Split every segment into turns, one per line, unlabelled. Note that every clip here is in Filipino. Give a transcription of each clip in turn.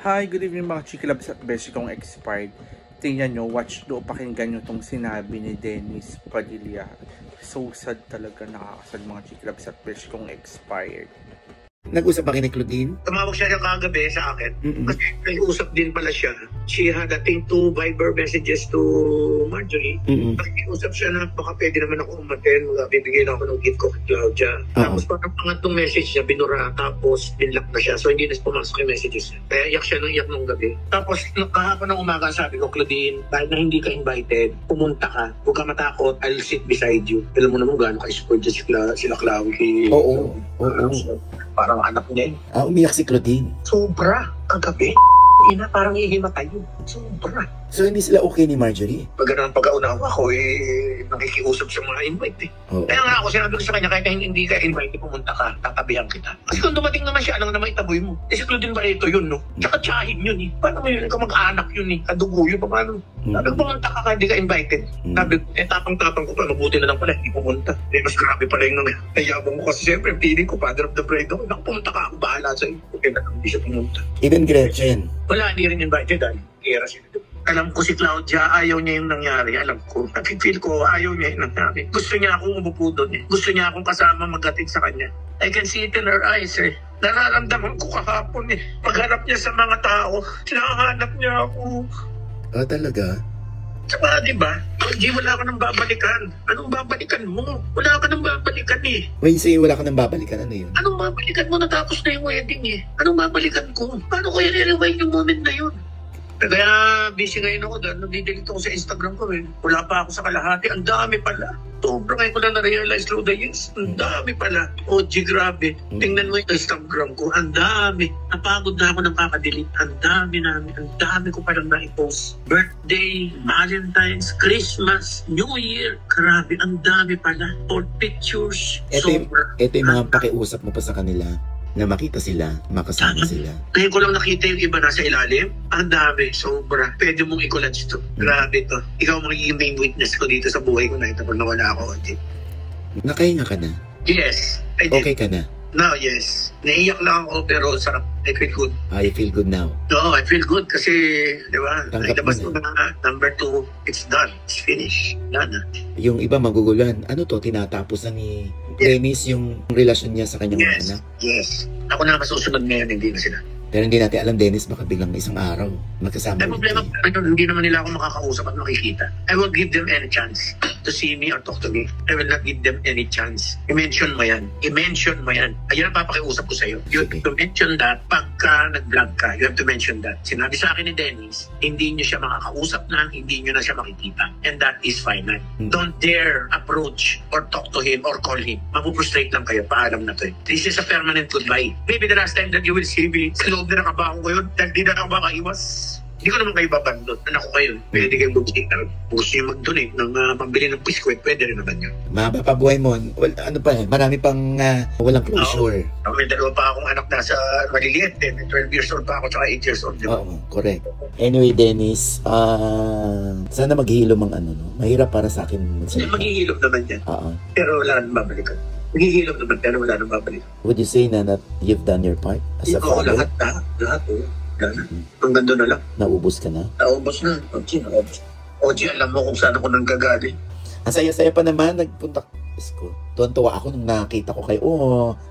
Hi, good evening mga chikilabs at beshi kong expired. Tingnan nyo, watch do, pakinggan nyo itong sinabi ni Dennis Padilla. So sad talaga, nakakasad mga chikilabs at beshi kong expired.
Nag-usap ba kayo ni Claudine?
Tumawag siya kagabi sa akin. Kasi may usap din pala siya. She had I think 2 Viber messages to Marjorie. Nakikiusap siya na baka pwede naman ako umaten. Bibigyan ako ng gift ko kay Claudia. Tapos parang pangatlong message niya, binura. Tapos binlock na siya. So hindi na pumasok yung messages niya. Kaya iyak siya ng iyak nung gabi. Tapos kahapon ng umaga sabi ko, Claudine, dahil na hindi ka invited, pumunta ka. Huwag ka matakot. I'll sit beside you. Alam mo naman gaano ka-support dyan sila Claudia.
Oo.
Parang anak niya eh.
Umiyak si Claudine.
Sobra. Kagabi. Ina, parang ihimatay yun. Sobra.
So hindi sila okay ni Marjorie?
Pag ganun ang pagkaunawa ko, nakikiusap sa mga invite eh. Kaya nga ako sinabi ko sa kanya, kahit hindi ka invite, pumunta ka, tatabihan kita. Kasi kung dumating naman siya, alam naman itaboy mo. Eh si Claudine Barreto yun, no? Tsaka tsahin yun eh. Paano mo yun? Kamag-anak yun eh. Kadugo yun. Paano? Sabi ko, pumunta ka kahit hindi ka invited. Sabi ko, tapang-tapang ko pa, mabuti na lang pala, hindi pumunta. Eh, mas grabe pala yung nayabang mo kasi siyempre, feeling ko, father of the bride ako. Pumunta ka, ako bahala sa'yo. Okay na, hindi siya pumunta.
Even Gretchen?
Wala, hindi rin invited dahil kira siya. Alam ko si Claudia, ayaw niya yung nangyari. Alam ko, nakifeel ko, ayaw niya yung nangyari. Gusto niya akong umupo doon eh. Gusto niya akong kasama maghatid sa kanya. I can see it in her eyes eh. Nararamdaman ko kahapon eh. Pagharap niya sa mga tao, hinahanap niya ako.
Ah, talaga?
Saka diba, hindi wala ka nang babalikan. Anong babalikan mo? Wala ka nang babalikan eh.
When you say wala ka nang babalikan, ano yun?
Anong babalikan mo? Natapos na yung wedding eh. Anong babalikan ko? Paano ko i-rewind yung moment na yun? Kaya busy ngayon ako dahil nag-delete ako sa Instagram ko eh. Wala pa ako sa kalahati. Ang dami pala. Sobra ngayon ko na na-realize through the years. Ang dami pala. OG, grabe. Tingnan mo yung Instagram ko. Ang dami. Napagod na ako ng kakadelete. Ang dami namin. Ang dami ko palang na-post. Birthday, Valentine's, Christmas, New Year. Grabe, ang dami pala. For pictures.
Ito yung mga pakiusap mo pa sa kanila na makita sila, makasama sila.
Ngayon ko lang nakita yung iba nasa ilalim. Ang dami, sobra. Pwede mong i-collage to. Grabe to. Ikaw magiging main witness ko dito sa buhay ko na ito pag nawala ako.
Nakahinga ka na?
Yes, I did.
Okay ka na?
No, yes. Naiyak lang ako pero sarap. I feel good.
I feel good now?
No, I feel good kasi, di ba?
Nailabas
mo na number 2, it's done. It's finished. Done na.
Yung iba maguguluhan, ano to, tinatapos na ni Dennis yung relasyon niya sa kanyang mga anak?
Yes. Ako na masusunod ngayon, hindi na sila.
Pero hindi natin alam, Dennis, baka biglang isang araw magkasama.
May problema, hindi naman nila ako makakausap at makikita. I will give them any chance to see me or talk to me. I will not give them any chance. I-mention mo yan. I-mention mo yan. Ayun ang papakiusap ko sa'yo. You have to mention that pagka nag-vlog ka. You have to mention that. Sinabi sa akin ni Dennis, hindi nyo siya makakausap na, hindi nyo na siya makikita. And that is final. Don't dare approach or talk to him or call him. Mapuprostrate lang kayo. Paalam na to eh. This is a permanent goodbye. Maybe the last time that you will see me, na nakabaho ko yun, dahil di na ako makaiwas. Hindi ko naman kayo babandot. Anak ko kayo, pwede kayong bumigay. Gusto nyo mag-donate ng pambili ng biskwit, pwede rin naman yun.
Mahaba pa buhay mo. Well, ano pa, marami pang walang closure.
May dalawa pa akong anak nasa maliliit din. 12 years old pa ako, tsaka 8 years old.
Oo, correct. Anyway, Dennis, sana maghihilom ang ano, no? Mahirap para sa akin.
Maghihilom naman yan. Pero wala nang babalikan. Maghihilom naman, pero wala nang babalikan.
Would you say na you've done your part as a father?
Lahat. Hanggang doon na lang.
Naubos ka na?
Naubos na. OG, alam mo kung saan ako nanggagaling.
Ang saya-saya pa naman, nagpunta ko. Tuwan-tuwa ako nung nakita ko kayo.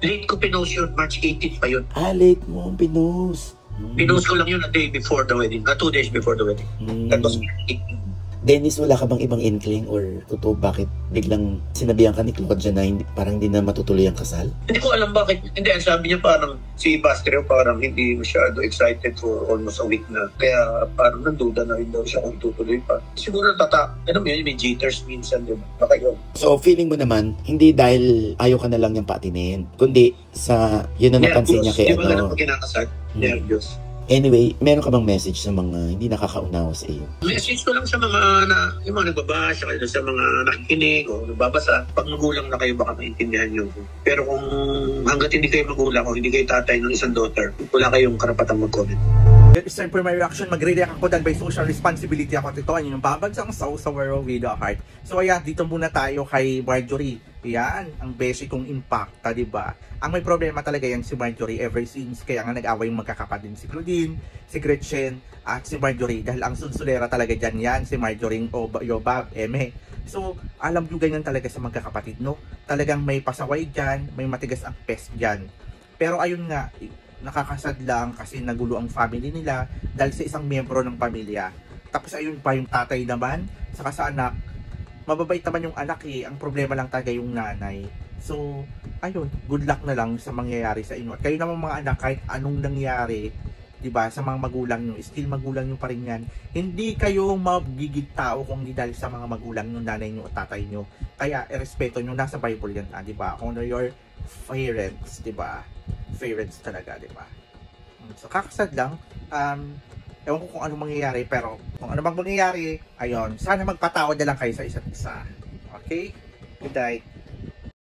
Late ko pinost yun, March 18 pa yun.
Late mo pinost.
Pinost ko lang yun a day before the wedding. 2 days before the wedding. That was March 18.
Dennis, wala ka bang ibang inkling or totoo bakit biglang sinabihan ka ni Claudia na parang hindi na matutuloy ang kasal? Hindi
ko alam bakit. Hindi, sabi niya parang si Bastero parang hindi masyado excited for almost a week na. Kaya parang nanduda na rin daw siya kung tutuloy pa. Siguro may jitters minsan, di ba? Baka yun.
So, feeling mo naman, hindi dahil ayaw ka na lang niyang patinin, kundi sa yun na napansin niya kay
ano. Di ba ganun pag kinakasal? Nervyos.
Anyway, meron ka bang message sa mga hindi nakakaunawa sa iyo?
Message ko lang sa mga yung mga nagbabasa, sa mga nakikinig o nagbabasa. Pag magulang na kayo, baka maintindihan nyo. Pero kung hanggat hindi kayo magulang o hindi kayo tatay ng isang daughter, wala kayong karapatang mag-comment.
It's time for my reaction. Magre-react ako dahil by social responsibility ako. Ito, yung babagsang sa world video heart. So ayan, dito muna tayo kay Marjorie. Yan, ang beshi kong impacta, di ba? Ang may problema talaga yan si Marjorie ever since, kaya nga nag-away yung magkakapatid si Claudine, si Gretchen, at si Marjorie. Dahil ang sunsulera talaga dyan yan, si Marjorie Yobab, Eme. So, alam nyo ganyan talaga sa magkakapatid, no? Talagang may pasaway dyan, may matigas ang pest dyan. Pero ayun nga, nakakasad lang kasi nagulo ang family nila dahil sa isang miyembro ng pamilya. Tapos ayun pa yung tatay naman, saka sa anak, mababait naman yung anak eh. Ang problema lang talaga yung nanay. So, ayun, good luck na lang sa mangyayari sa inyo. At kayo naman mga anak, kahit anong nangyari, 'di ba, sa mga magulang nyo, still magulang nyo pa rin yan. Hindi kayo magiging tao kung hindi dahil sa mga magulang nyo, nanay nyo o tatay nyo. Kaya, irespeto nyo, nasa Bible yan, 'di ba? Honor your parents, 'di ba? Parents talaga, 'di ba? So, kakasad lang. Ewan ko kung anong mangyayari, pero kung ano bang mangyayari, ayun, sana magpatawad na lang kayo sa isa't isa. Okay? Good night.